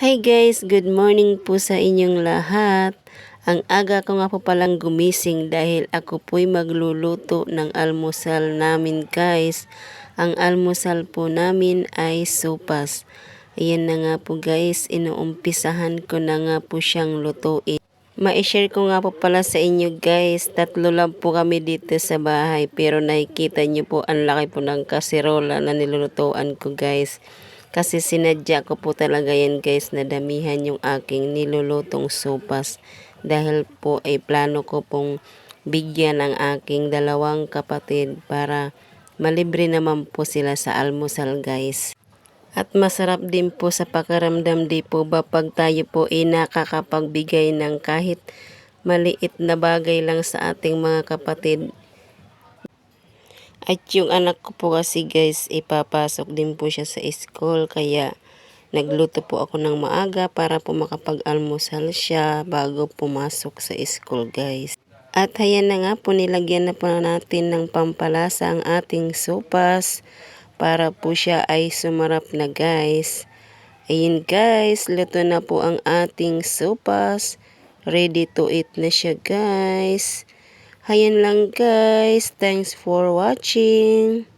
Hi guys, good morning po sa inyong lahat. Ang aga ko nga po palang gumising dahil ako po'y magluluto ng almusal namin guys. Ang almusal po namin ay sopas. Ayan na nga po guys, inuumpisahan ko na nga po siyang lutuin. Ma-share ko nga po pala sa inyo guys, 3 lang po kami dito sa bahay pero nakikita nyo po ang laki po ng kaserola na nilulutuan ko guys. Kasi sinadya ko po talaga yan guys na damihan yung aking nilulutong sopas. Dahil po ay plano ko pong bigyan ang aking 2 kapatid para malibre naman po sila sa almusal guys. At masarap din po sa pakiramdam di po ba pag tayo po ay nakakapagbigay ng kahit maliit na bagay lang sa ating mga kapatid. At yung anak ko po kasi guys, ipapasok din po siya sa school kaya nagluto po ako ng maaga para po makapag-almusal siya bago pumasok sa school guys. At ayan na nga po, nilagyan na po natin ng pampalasa ang ating sopas para po siya ay sumarap na guys. Ayun guys, luto na po ang ating sopas. Ready to eat na siya guys. Ayan lang guys, thanks for watching.